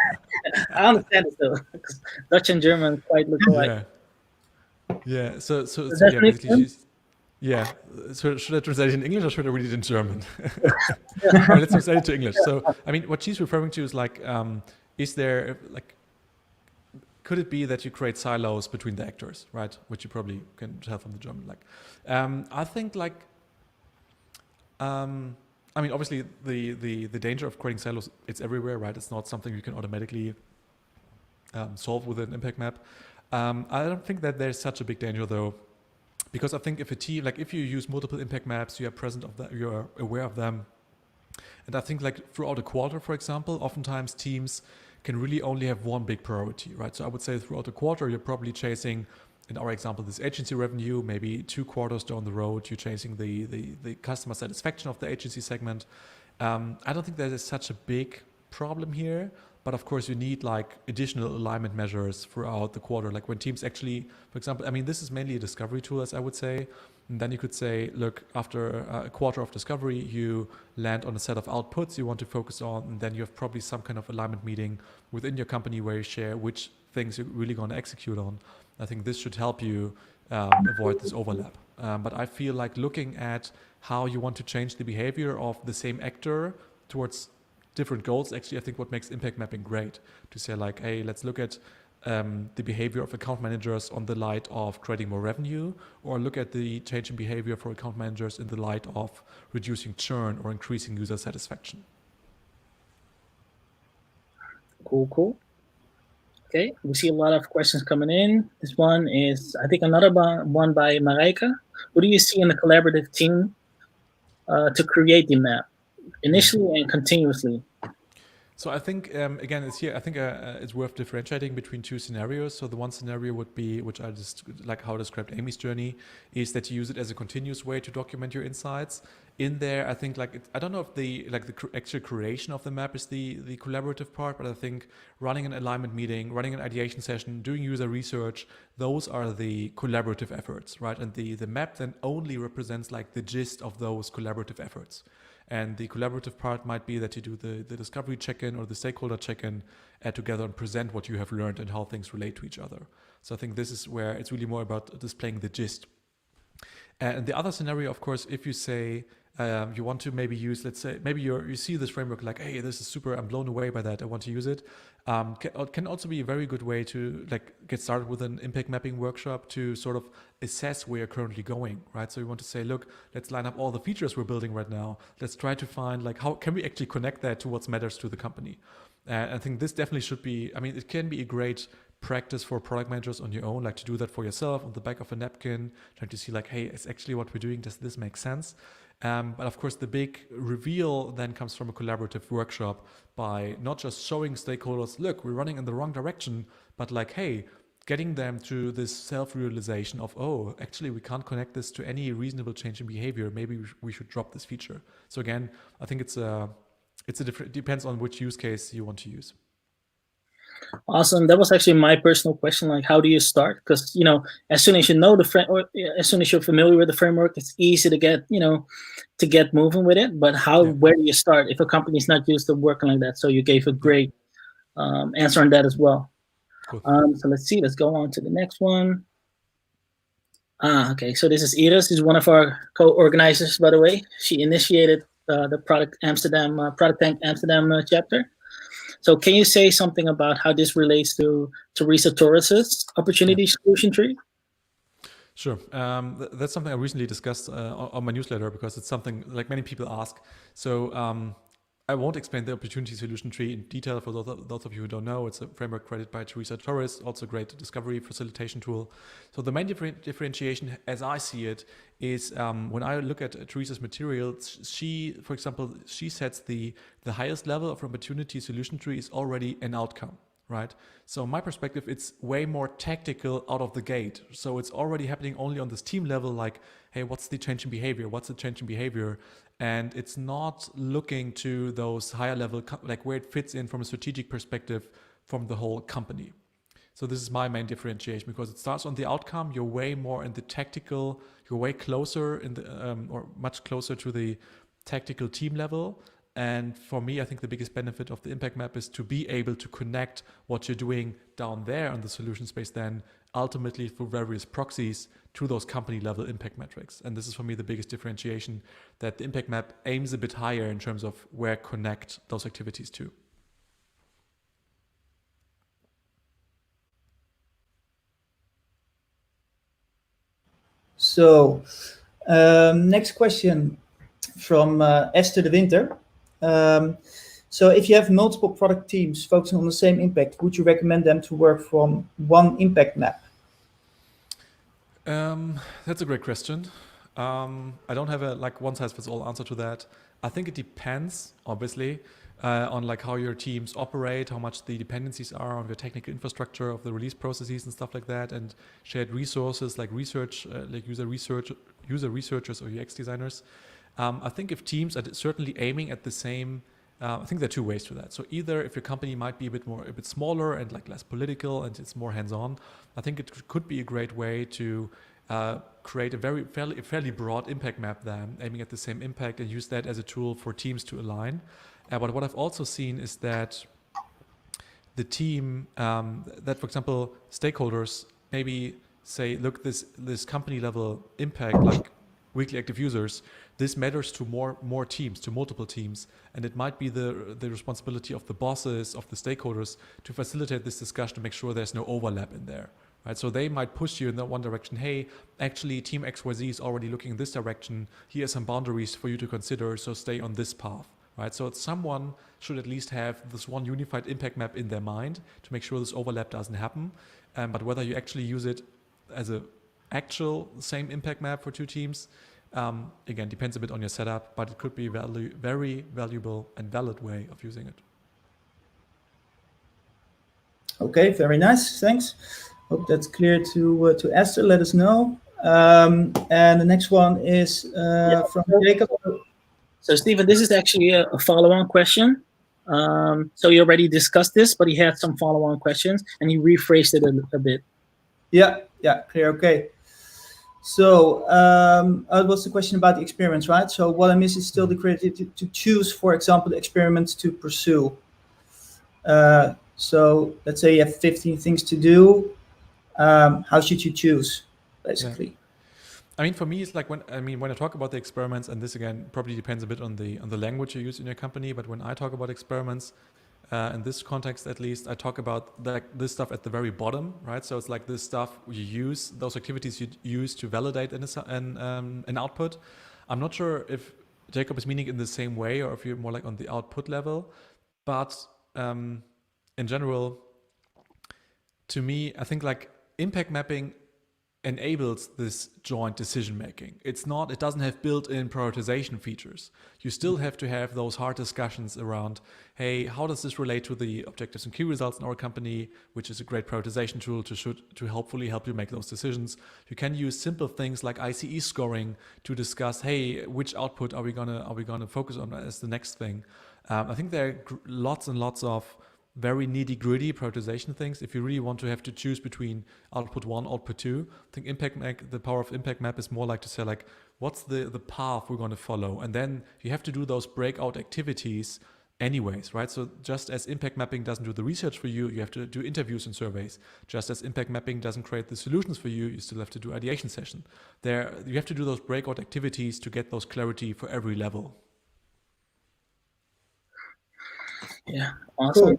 I understand it though. Dutch and German quite look alike. Yeah. So yeah, basically. Yeah. So should I translate it in English or should I read it in German? Well, let's translate it to English. So, I mean, what she's referring to is like, is there like, could it be that you create silos between the actors, right? Which you probably can tell from the German. Like, I think like, I mean, obviously the danger of creating silos, it's everywhere, right? It's not something you can automatically solve with an impact map. I don't think that there's such a big danger though, because I think if a team, like if you use multiple impact maps, you are present of that, you're aware of them. And I think like throughout a quarter, for example, oftentimes teams can really only have one big priority, right? So I would say throughout a quarter, you're probably chasing, in our example, this agency revenue. Maybe 2 quarters down the road, you're chasing the customer satisfaction of the agency segment. I don't think there is such a big problem here, but of course you need like additional alignment measures throughout the quarter. Like when teams actually, for example, I mean, this is mainly a discovery tool, as I would say. And then you could say, look, after a quarter of discovery, you land on a set of outputs you want to focus on, and then you have probably some kind of alignment meeting within your company where you share which things you're really going to execute on. I think this should help you avoid this overlap. But I feel like looking at how you want to change the behavior of the same actor towards different goals, actually, I think what makes impact mapping great, to say like, hey, let's look at the behavior of account managers on the light of creating more revenue, or look at the change in behavior for account managers in the light of reducing churn or increasing user satisfaction. Cool. Okay, we see a lot of questions coming in. This one is, I think, another one by Marijke. What do you see in the collaborative team to create the map, initially and continuously? So I think, again, it's worth differentiating between 2 scenarios. So the one scenario would be, which I just like how I described Amy's journey, is that you use it as a continuous way to document your insights. In there, I think I don't know if the actual creation of the map is the collaborative part, but I think running an alignment meeting, running an ideation session, doing user research, those are the collaborative efforts, right? And the map then only represents like the gist of those collaborative efforts. And the collaborative part might be that you do the discovery check-in or the stakeholder check-in together and present what you have learned and how things relate to each other. So I think this is where it's really more about displaying the gist. And the other scenario, of course, if you say you want to maybe use, let's say, maybe you see this framework like, hey, this is super, I'm blown away by that, I want to use it. Can also be a very good way to like get started with an impact mapping workshop to sort of assess where you're currently going, right? So you want to say, look, let's line up all the features we're building right now. Let's try to find like, how can we actually connect that to what matters to the company? I think this definitely should be, I mean, it can be a great practice for product managers on your own, like to do that for yourself on the back of a napkin, trying to see like, hey, it's actually what we're doing. Does this make sense? But of course, the big reveal then comes from a collaborative workshop by not just showing stakeholders, look, we're running in the wrong direction, but like, hey, getting them to this self-realization of, oh, actually, we can't connect this to any reasonable change in behavior. Maybe we should drop this feature. So again, I think it depends on which use case you want to use. Awesome. That was actually my personal question. Like, how do you start? Because as soon as you know the framework, as soon as you're familiar with the framework, it's easy to get to get moving with it. But where do you start if a company is not used to working like that? So you gave a great answer on that as well. Cool. So let's see. Let's go on to the next one. Okay. So this is Iris. She's one of our co-organizers, by the way. She initiated the ProductTank Amsterdam chapter. So can you say something about how this relates to Teresa Torres's opportunity solution tree? Sure. That's something I recently discussed on my newsletter because it's something like many people ask. So I won't explain the opportunity solution tree in detail for those of you who don't know. It's a framework created by Teresa Torres, also a great discovery facilitation tool. So the main differentiation, as I see it, is when I look at Teresa's materials, she, for example, she sets the highest level of opportunity solution tree is already an outcome, right? So in my perspective, it's way more tactical out of the gate. So it's already happening only on this team level, like, hey, what's the change in behavior? What's the change in behavior? And it's not looking to those higher level, like where it fits in from a strategic perspective from the whole company. So this is my main differentiation because it starts on the outcome. You're way more in the tactical, you're way closer in the, or much closer to the tactical team level. And for me, I think the biggest benefit of the impact map is to be able to connect what you're doing down there on the solution space then ultimately through various proxies to those company level impact metrics. And this is for me the biggest differentiation, that the impact map aims a bit higher in terms of where connect those activities to. So next question from Esther de Winter. So if you have multiple product teams focusing on the same impact, would you recommend them to work from one impact map? That's a great question. I don't have a one size fits all answer to that. I think it depends, obviously, on how your teams operate, how much the dependencies are on the technical infrastructure of the release processes and stuff like that, and shared resources like research, like user researchers or UX designers. I think if teams are certainly aiming at the same, I think there are two ways to that. So either if your company might be a bit smaller and less political and it's more hands-on, I think it could be a great way to create a fairly broad impact map then, aiming at the same impact, and use that as a tool for teams to align. But what I've also seen is that the team, that for example, stakeholders maybe say, look, this company level impact, like weekly active users, this matters to more teams, to multiple teams, and it might be the responsibility of the bosses, of the stakeholders, to facilitate this discussion to make sure there's no overlap in there, right? So they might push you in that one direction. Hey, actually, team XYZ is already looking in this direction. Here are some boundaries for you to consider, so stay on this path, right? So someone should at least have this one unified impact map in their mind to make sure this overlap doesn't happen. But whether you actually use it as a actual same impact map for two teams, again, depends a bit on your setup, but it could be very valuable and valid way of using it. Okay, very nice, thanks. Hope that's clear to Esther. Let us know. And the next one is from Jacob. So Stephen, this is actually a follow-on question. So you already discussed this, but he had some follow-on questions and he rephrased it a bit. Yeah, clear, okay. So it was the question about the experiments, right? So what I miss is still the creativity to choose, for example, the experiments to pursue. So let's say you have 15 things to do. How should you choose, basically? Yeah. I mean, for me, it's when I talk about the experiments, and this again probably depends a bit on the language you use in your company. But when I talk about experiments, in this context at least, I talk about this stuff at the very bottom, right? So it's this stuff you use, those activities you use to validate an output. I'm not sure if Jacob is meaning in the same way or if you're more on the output level, but in general, to me, I think impact mapping enables this joint decision making. It doesn't have built-in prioritization features. You still have to have those hard discussions around, hey, how does this relate to the objectives and key results in our company, which is a great prioritization tool to hopefully help you make those decisions. You can use simple things like ICE scoring to discuss, hey, which output are we gonna focus on as the next thing. I think there are lots and lots of very nitty gritty prioritization things. If you really want to have to choose between output 1, output 2, I think impact map, the power of impact map is more like to say like, what's the path we're going to follow? And then you have to do those breakout activities anyways, right? So just as impact mapping doesn't do the research for you, you have to do interviews and surveys. Just as impact mapping doesn't create the solutions for you, you still have to do ideation session. There, you have to do those breakout activities to get those clarity for every level. Yeah, awesome.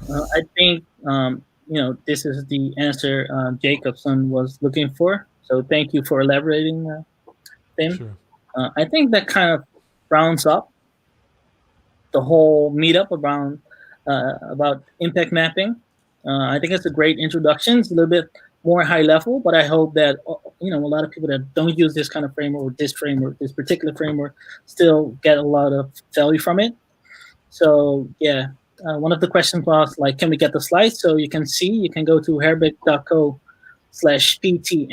I think this is the answer Jacobson was looking for. So thank you for elaborating, Tim. Sure. I think that kind of rounds up the whole meetup around about impact mapping. I think it's a great introduction. It's a little bit more high level, but I hope that a lot of people that don't use this kind of framework or this particular framework still get a lot of value from it. So yeah, one of the questions was like, can we get the slides? So you can see, you can go to herbig.co/PT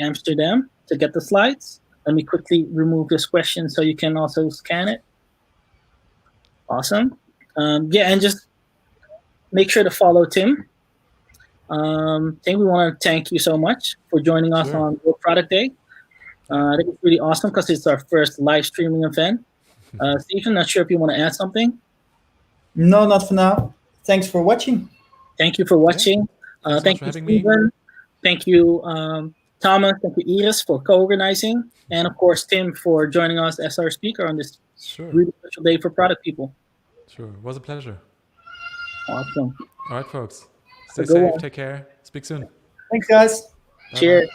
Amsterdam to get the slides. Let me quickly remove this question so you can also scan it. Awesome. And just make sure to follow Tim. Tim, we want to thank you so much for joining us on World Product Day. I think it's really awesome because it's our first live streaming event. Stephen, not sure if you want to add something. No, not for now. Thanks for watching. Thank you for watching. Thank you, Stephen. Thank you, Thomas. Thank you, Iris, for co-organizing. And of course, Tim, for joining us as our speaker on this really special day for product people. Sure. It was a pleasure. Awesome. All right, folks. Stay safe. Take care. Speak soon. Thanks, guys. Cheers.